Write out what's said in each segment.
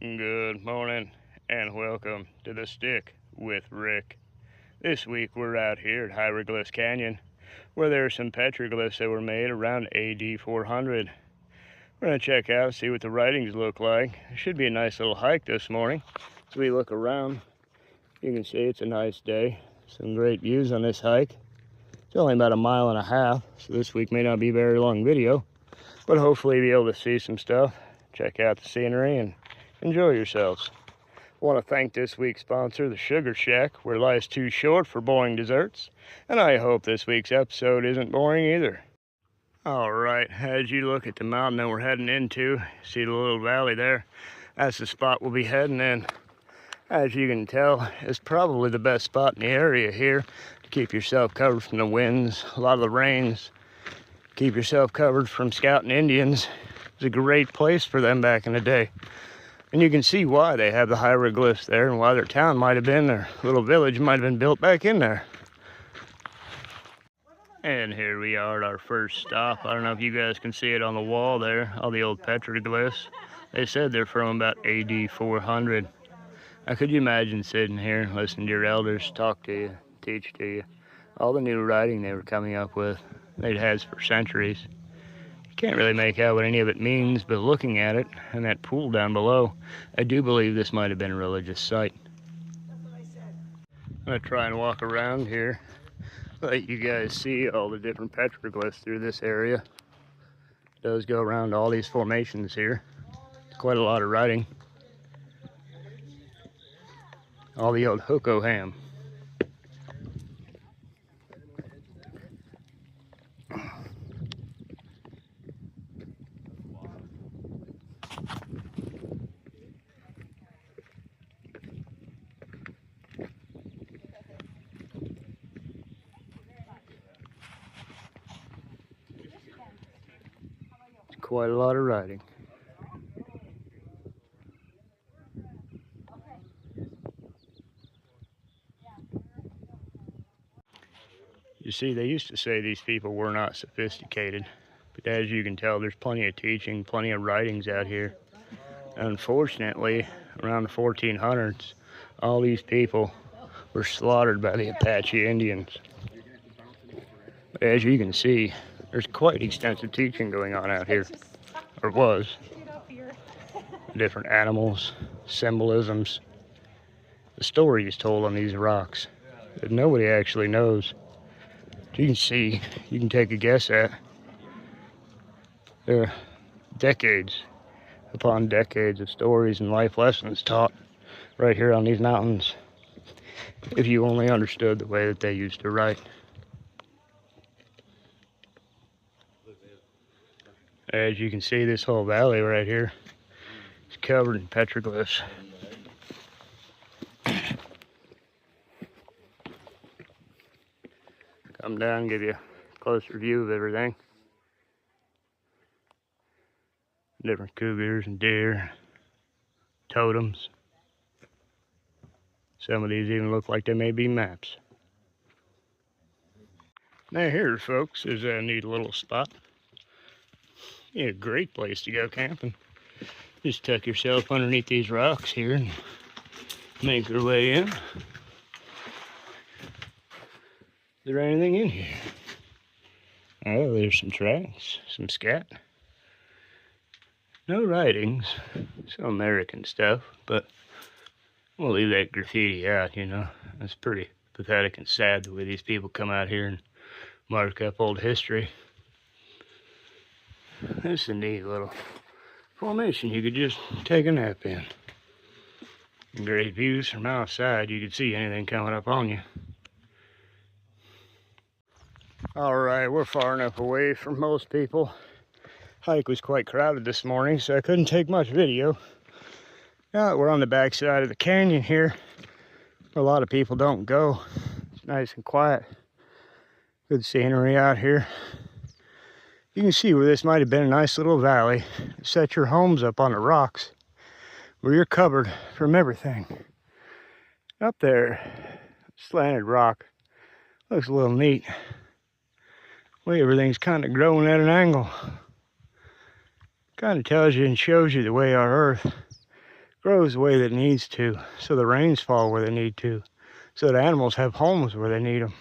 Good morning and welcome to the Stick with Rick. This week we're out here at Hieroglyphics Canyon where there are some petroglyphs that were made around AD 400. We're going to check out, see what the writings look like. It should be a nice little hike this morning. As we look around, you can see it's a nice day. Some great views on this hike. It's only about 1.5 miles, so this week may not be a very long video, but hopefully you'll be able to see some stuff, check out the scenery, and enjoy yourselves. I want to thank this week's sponsor, the Sugar Shack, where life's too short for boring desserts, and I hope this week's episode isn't boring either. Alright, as you look at the mountain that we're heading into, see the little valley there? That's the spot we'll be heading in. As you can tell, it's probably the best spot in the area here to keep yourself covered from the winds, a lot of the rains. Keep yourself covered from scouting Indians. It's a great place for them back in the day. And you can see why they have the hieroglyphs there and why their town might have been, their little village might have been built back in there. And here we are at our first stop. I don't know if you guys can see it on the wall there, all the old petroglyphs. They said they're from about AD 400. Now could you imagine sitting here, listening to your elders talk to you, teach to you, all the new writing they were coming up with, they'd had for centuries. Can't really make out what any of it means, but looking at it and that pool down below, I do believe this might have been a religious site. I'm going to try and walk around here, let you guys see all the different petroglyphs through this area. It does go around all these formations here. It's quite a lot of writing. All the old Hokoham. Quite a lot of writing. You see, they used to say these people were not sophisticated, but as you can tell, there's plenty of teaching, plenty of writings out here. Unfortunately, around the 1400s, all these people were slaughtered by the Apache Indians. But as you can see, there's quite extensive teaching going on out here, or was. Different animals, symbolisms, the stories told on these rocks that nobody actually knows. You can see, you can take a guess at. There are decades upon decades of stories and life lessons taught right here on these mountains, if you only understood the way that they used to write. As you can see, this whole valley right here is covered in petroglyphs. Come down, give you a closer view of everything. Different cougars and deer, totems. Some of these even look like they may be maps. Now here, folks, is a neat little spot. Yeah, a great place to go camping. Just tuck yourself underneath these rocks here and make your way in. Is there anything in here? Oh, there's some tracks, some scat. No writings, some American stuff, but we'll leave that graffiti out, you know. It's pretty pathetic and sad the way these people come out here and mark up old history. This is a neat little formation you could just take a nap in. Great views from outside. You could see anything coming up on you. Alright, we're far enough away from most people. Hike was quite crowded this morning, so I couldn't take much video. Now that we're on the back side of the canyon here, a lot of people don't go. It's nice and quiet. Good scenery out here. You can see where this might have been a nice little valley. Set your homes up on the rocks where you're covered from everything. Up there, slanted rock. Looks a little neat. The way everything's kind of growing at an angle. Kind of tells you and shows you the way our earth grows the way that it needs to, so the rains fall where they need to, so that animals have homes where they need them.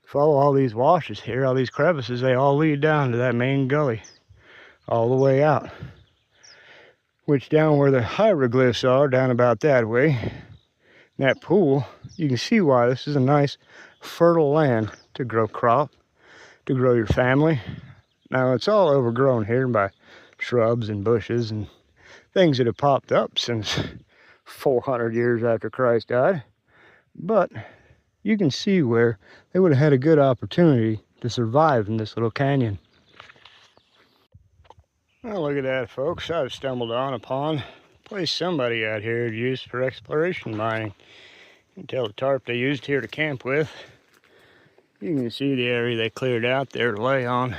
Follow all these washes here, all these crevices, they all lead down to that main gully, all the way out. Which down where the hieroglyphs are, down about that way, that pool, you can see why this is a nice fertile land to grow crop, to grow your family. Now it's all overgrown here by shrubs and bushes and things that have popped up since 400 years after Christ died. But you can see where they would have had a good opportunity to survive in this little canyon. Well, look at that, folks. I've stumbled upon a place somebody out here used for exploration mining. You can tell the tarp they used here to camp with. You can see the area they cleared out there to lay on.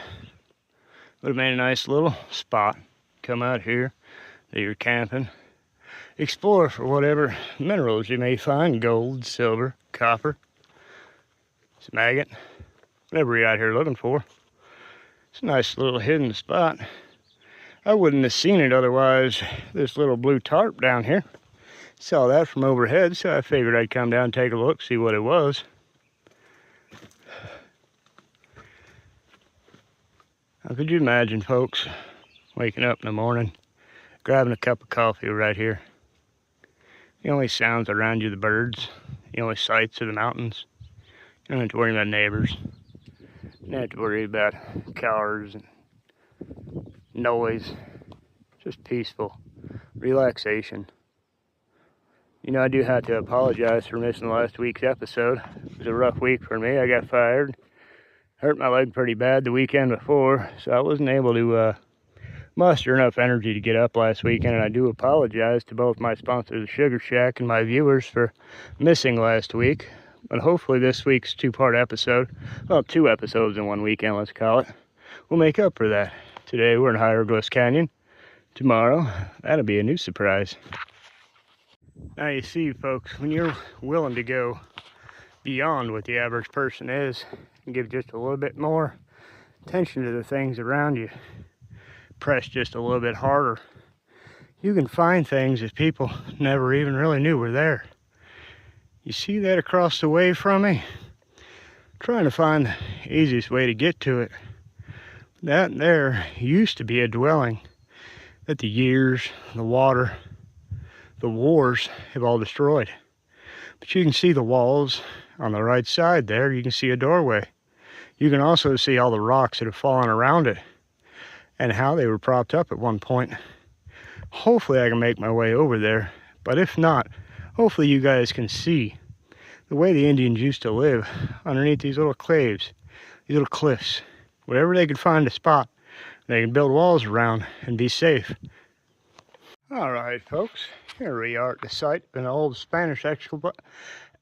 Would have made a nice little spot. Come out here that you're camping. Explore for whatever minerals you may find. Gold, silver, copper, some agate, whatever you're out here looking for. It's a nice little hidden spot. I wouldn't have seen it otherwise. This little blue tarp down here. Saw that from overhead, so I figured I'd come down and take a look, see what it was. Now, could you imagine, folks, waking up in the morning, grabbing a cup of coffee right here? The only sounds around you are the birds. The only sights are the mountains. You don't have to worry about neighbors. You don't have to worry about cars and noise. Just peaceful relaxation. You know, I do have to apologize for missing last week's episode. It was a rough week for me. I got fired. Hurt my leg pretty bad the weekend before, so I wasn't able to muster enough energy to get up last weekend, and I do apologize to both my sponsor, the Sugar Shack, and my viewers for missing last week. But hopefully this week's two-part episode, well, 2 episodes in one weekend, let's call it, will make up for that. Today we're in Hieroglyphics Canyon. Tomorrow, that'll be a new surprise. Now you see, folks, when you're willing to go beyond what the average person is, and give just a little bit more attention to the things around you, press just a little bit harder, you can find things that people never even really knew were there. You see that across the way from me? I'm trying to find the easiest way to get to it. That there used to be a dwelling that the years, the water, the wars have all destroyed. But you can see the walls on the right side there. You can see a doorway. You can also see all the rocks that have fallen around it and how they were propped up at one point. Hopefully I can make my way over there, but if not, hopefully you guys can see the way the Indians used to live underneath these little caves, these little cliffs. Wherever they could find a spot, they could build walls around and be safe. All right, folks, here we are at the site of an old Spanish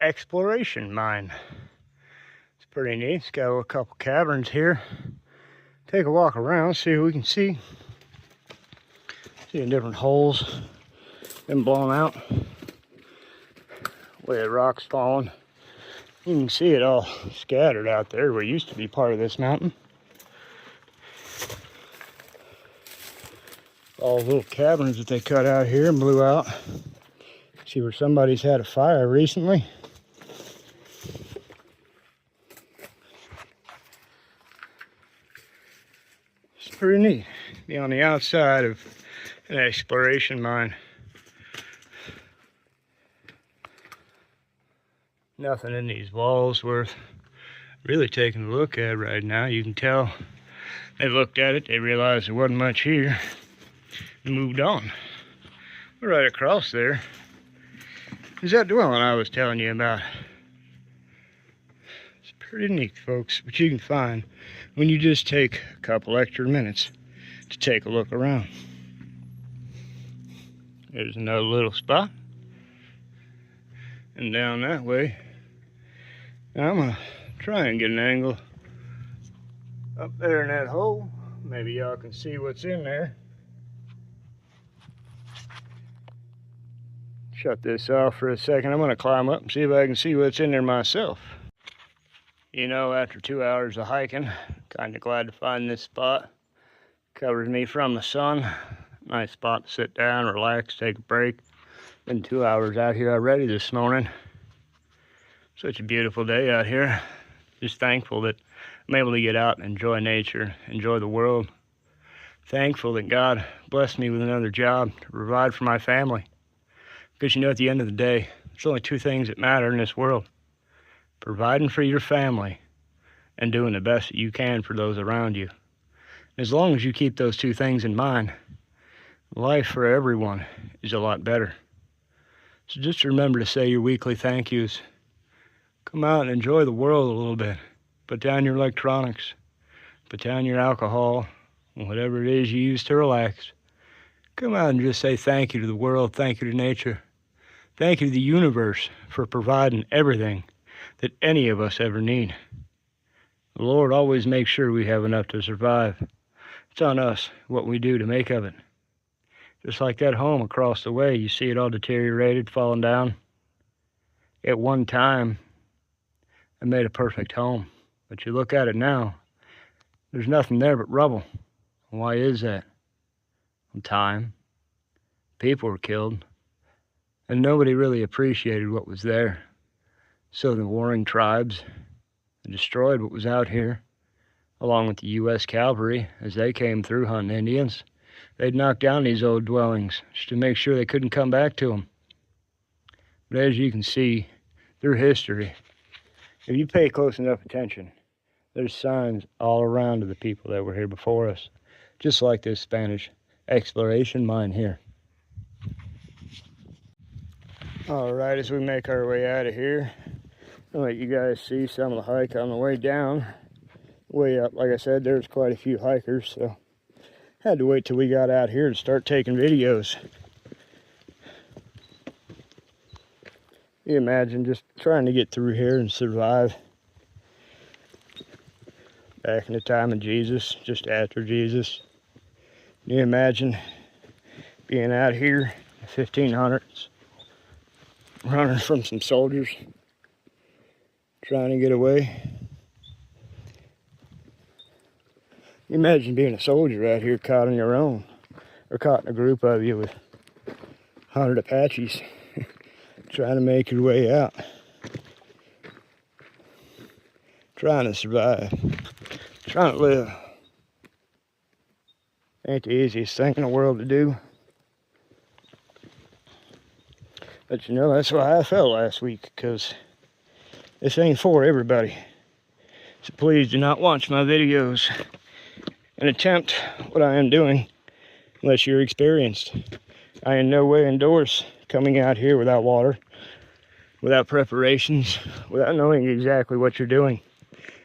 exploration mine. It's pretty neat. It's got a couple caverns here. Take a walk around, see what we can see. Seeing different holes been blown out. Way the rocks falling. You can see it all scattered out there where it used to be part of this mountain. All the little caverns that they cut out here and blew out. See where somebody's had a fire recently. It's pretty neat. Be on the outside of an exploration mine. Nothing in these walls worth really taking a look at right now. You can tell they looked at it, they realized there wasn't much here, and moved on. Right across there is that dwelling I was telling you about. It's pretty neat, folks, what you can find when you just take a couple extra minutes to take a look around. There's another little spot. And down that way, now I'm gonna try and get an angle up there in that hole. Maybe y'all can see what's in there. Shut this off for a second. I'm gonna climb up and see if I can see what's in there myself. You know, after 2 hours of hiking, kinda glad to find this spot. Covers me from the sun. Nice spot to sit down, relax, take a break. Been 2 hours out here already this morning. Such a beautiful day out here. Just thankful that I'm able to get out and enjoy nature, enjoy the world. Thankful that God blessed me with another job to provide for my family. Because at the end of the day, there's only two things that matter in this world. Providing for your family and doing the best that you can for those around you. As long as you keep those two things in mind, life for everyone is a lot better. So just remember to say your weekly thank yous. Come out and enjoy the world a little bit. Put down your electronics. Put down your alcohol. Whatever it is you use to relax. Come out and just say thank you to the world. Thank you to nature. Thank you to the universe for providing everything that any of us ever need. The Lord always makes sure we have enough to survive. It's on us what we do to make of it. Just like that home across the way, you see it all deteriorated, falling down. At one time, I made a perfect home. But you look at it now, there's nothing there but rubble. Why is that? Time. People were killed. And nobody really appreciated what was there. So the warring tribes destroyed what was out here, along with the U.S. cavalry, as they came through hunting Indians. They'd knock down these old dwellings just to make sure they couldn't come back to them. But as you can see through history, if you pay close enough attention, there's signs all around of the people that were here before us, just like this Spanish exploration mine here. All right, as we make our way out of here, I'll let you guys see some of the hike on the way down. Way up, like I said, there's quite a few hikers, so had to wait till we got out here to start taking videos. You imagine just trying to get through here and survive. Back in the time of Jesus, just after Jesus. Can you imagine being out here in the 1500s, running from some soldiers, trying to get away? Imagine being a soldier out here caught on your own, or caught in a group of you with 100 Apaches trying to make your way out, trying to survive, trying to live. Ain't the easiest thing in the world to do. But that's why I felt last week, because this ain't for everybody. So please do not watch my videos and attempt what I am doing unless you're experienced. I in no way endorse coming out here without water, without preparations, without knowing exactly what you're doing.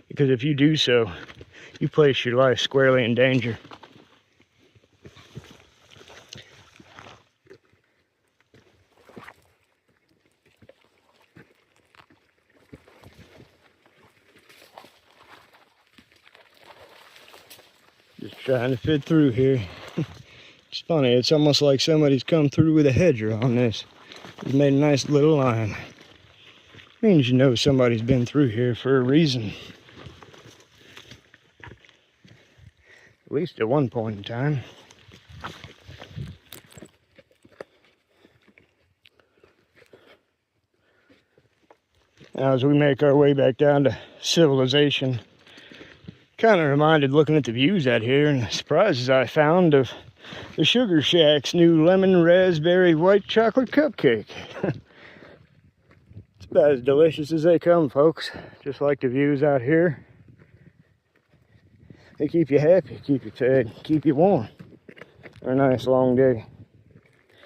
Because if you do so, you place your life squarely in danger. Just trying to fit through here. It's funny, it's almost like somebody's come through with a hedger on this. It's made a nice little line. Means somebody's been through here for a reason. At least at one point in time. Now as we make our way back down to civilization, kind of reminded looking at the views out here and the surprises I found of the Sugar Shack's new lemon raspberry white chocolate cupcake. It's about as delicious as they come, folks. Just like the views out here. They keep you happy, keep you fed, keep you warm. A nice long day.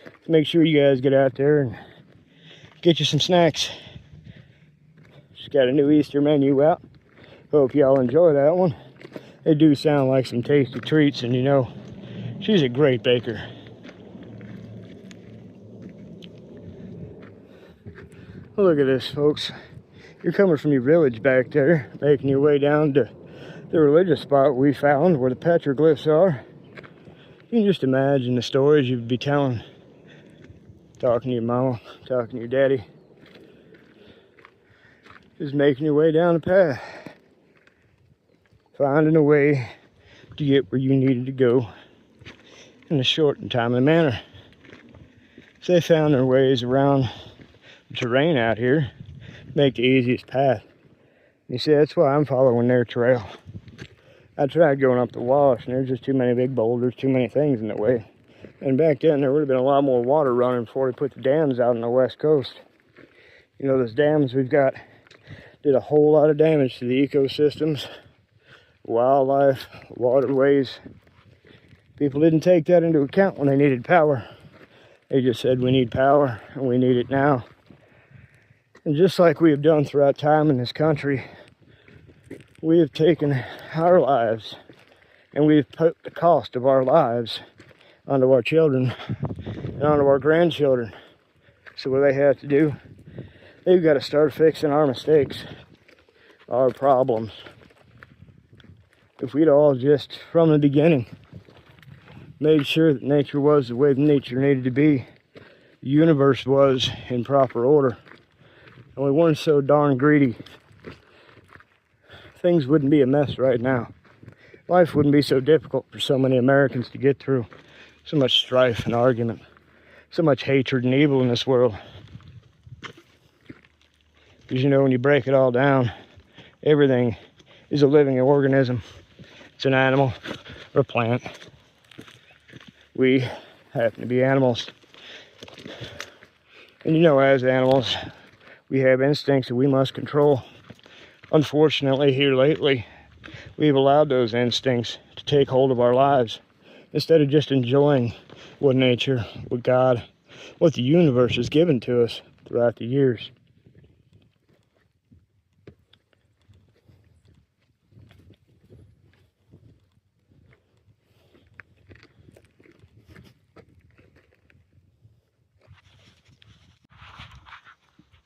So make sure you guys get out there and get you some snacks. Just got a new Easter menu out. Hope y'all enjoy that one. They do sound like some tasty treats, and she's a great baker. Look at this, folks. You're coming from your village back there, making your way down to the religious spot we found where the petroglyphs are. You can just imagine the stories you'd be telling. Talking to your mama, talking to your daddy. Just making your way down the path. Finding a way to get where you needed to go. in a short and timely manner. So they found their ways around the terrain out here to make the easiest path. You see, that's why I'm following their trail. I tried going up the wash, and there's just too many big boulders, too many things in the way. And back then, there would have been a lot more water running before we put the dams out on the west coast. You know, those dams we've got did a whole lot of damage to the ecosystems, wildlife, waterways. People didn't take that into account when they needed power. They just said, we need power, and we need it now. And just like we have done throughout time in this country, we have taken our lives and we've put the cost of our lives onto our children and onto our grandchildren. So what they have to do, they've got to start fixing our mistakes, our problems. If we'd all just, from the beginning, made sure that nature was the way nature needed to be, the universe was in proper order, and we weren't so darn greedy, things wouldn't be a mess right now. Life wouldn't be so difficult for so many Americans to get through. So much strife and argument, so much hatred and evil in this world. Because you know, when you break it all down, everything is a living organism. It's an animal or a plant. We happen to be animals. And you know, as animals, we have instincts that we must control. Unfortunately, here lately, we've allowed those instincts to take hold of our lives instead of just enjoying what nature, what God, what the universe has given to us throughout the years.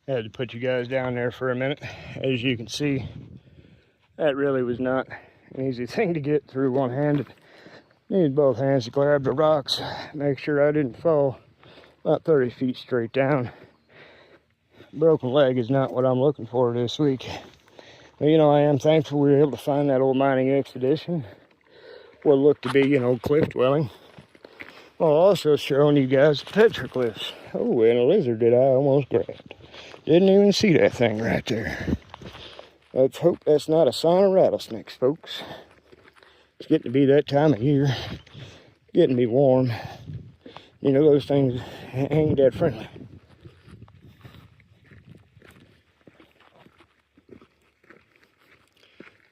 I had to put you guys down there for a minute. As you can see, that really was not an easy thing to get through one-handed. Needed both hands to grab the rocks, make sure I didn't fall about 30 feet straight down. Broken leg is not what I'm looking for this week. But, you know, I am thankful we were able to find that old mining expedition. What looked to be, you know, cliff dwelling. Well, also showing you guys petroglyphs. Oh, and a lizard that I almost grabbed. Didn't even see that thing right there. Let's hope that's not a sign of rattlesnakes, folks. It's getting to be that time of year. Getting to be warm. You know, those things ain't that friendly.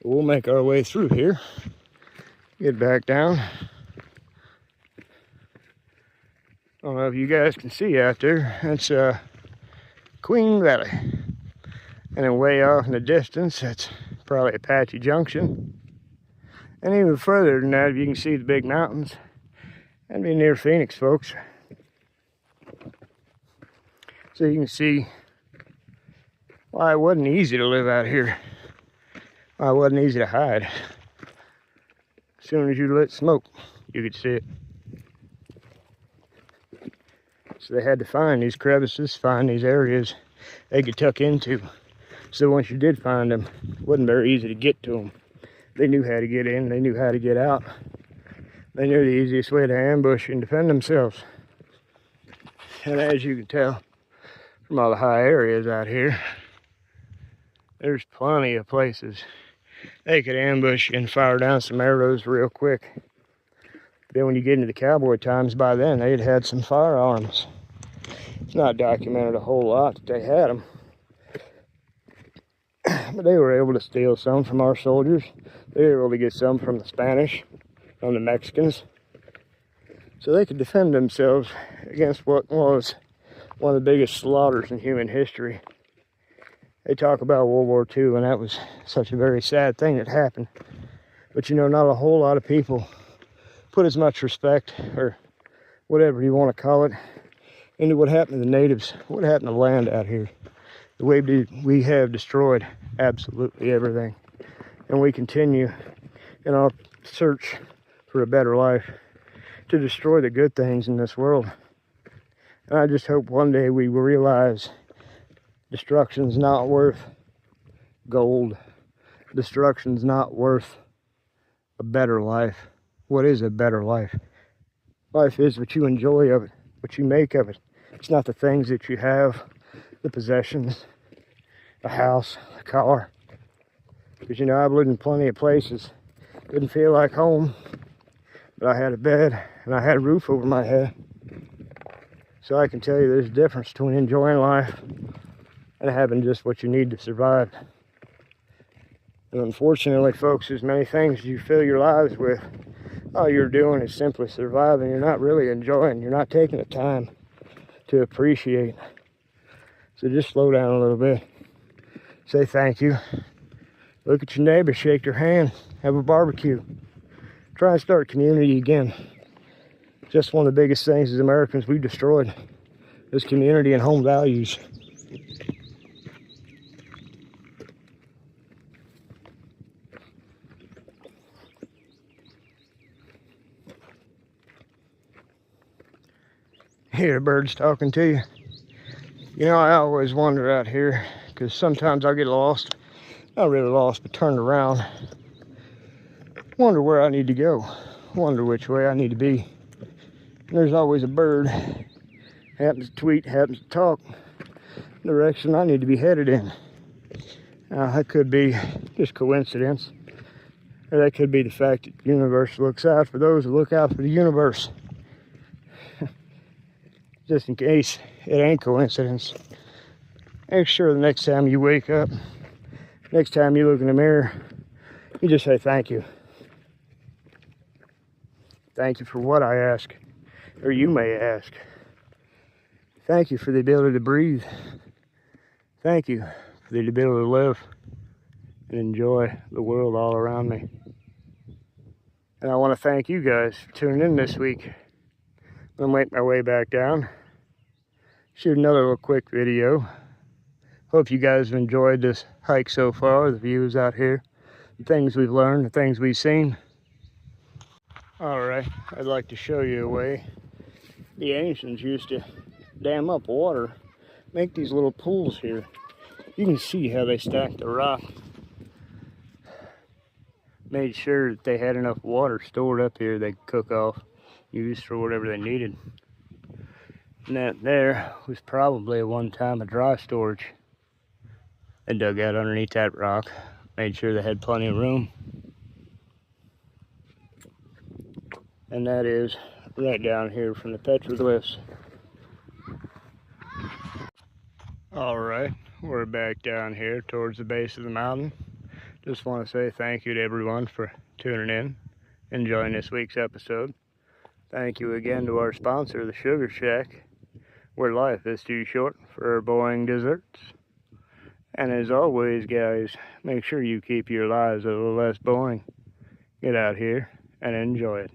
We'll make our way through here. Get back down. I don't know if you guys can see out there. That's Queen Valley. And then way off in the distance, that's probably Apache Junction. And even further than that, if you can see the big mountains, that'd be near Phoenix, folks. So you can see why it wasn't easy to live out here. Why it wasn't easy to hide. As soon as you lit smoke, you could see it. So they had to find these crevices, find these areas they could tuck into. So once you did find them, it wasn't very easy to get to them. They knew how to get in, they knew how to get out. They knew the easiest way to ambush and defend themselves. And as you can tell from all the high areas out here, there's plenty of places they could ambush and fire down some arrows real quick. Then when you get into the cowboy times, by then they'd had some firearms. It's not documented a whole lot that they had them. But they were able to steal some from our soldiers. They were able to get some from the Spanish, from the Mexicans. So they could defend themselves against what was one of the biggest slaughters in human history. They talk about World War II, and that was such a very sad thing that happened. But you know, not a whole lot of people put as much respect, or whatever you want to call it, into what happened to the natives, what happened to the land out here. The way we have destroyed absolutely everything. And we continue in our search for a better life to destroy the good things in this world. And I just hope one day we will realize destruction's not worth gold. Destruction's not worth a better life. What is a better life? Life is what you enjoy of it, what you make of it. It's not the things that you have, the possessions, the house, the car. Because, you know, I've lived in plenty of places. Didn't feel like home, but I had a bed and I had a roof over my head. So I can tell you there's a difference between enjoying life and having just what you need to survive. And unfortunately, folks, there's many things you fill your lives with. All you're doing is simply surviving. You're not really enjoying. You're not taking the time to appreciate. So just slow down a little bit. Say thank you. Look at your neighbor, shake their hand, have a barbecue. Try and start community again. Just one of the biggest things as Americans we've destroyed is community and home values. Hear the birds talking to you. You know, I always wonder out here, because sometimes I get lost. Not really lost, but turned around. Wonder where I need to go. Wonder which way I need to be. And there's always a bird. Happens to tweet, happens to talk. Direction I need to be headed in. Now, that could be just coincidence. Or that could be the fact that the universe looks out for those who look out for the universe. Just in case it ain't coincidence. Make sure the next time you wake up, next time you look in the mirror, you just say thank you. Thank you for what I ask, or you may ask. Thank you for the ability to breathe. Thank you for the ability to live and enjoy the world all around me. And I want to thank you guys for tuning in this week. I'm gonna make my way back down, shoot another little quick video. Hope you guys have enjoyed this hike so far, the views out here, the things we've learned, the things we've seen. Alright, I'd like to show you a way the ancients used to dam up water, make these little pools here. You can see how they stacked the rock. Made sure that they had enough water stored up here they could cook off, use for whatever they needed. And that there was probably at one time a dry storage. They dug out underneath that rock, made sure they had plenty of room. And that is right down here from the petroglyphs. Alright, we're back down here towards the base of the mountain. Just want to say thank you to everyone for tuning in, enjoying this week's episode. Thank you again to our sponsor, the Sugar Shack, where life is too short for boring desserts. And as always, guys, make sure you keep your lives a little less boring. Get out here and enjoy it.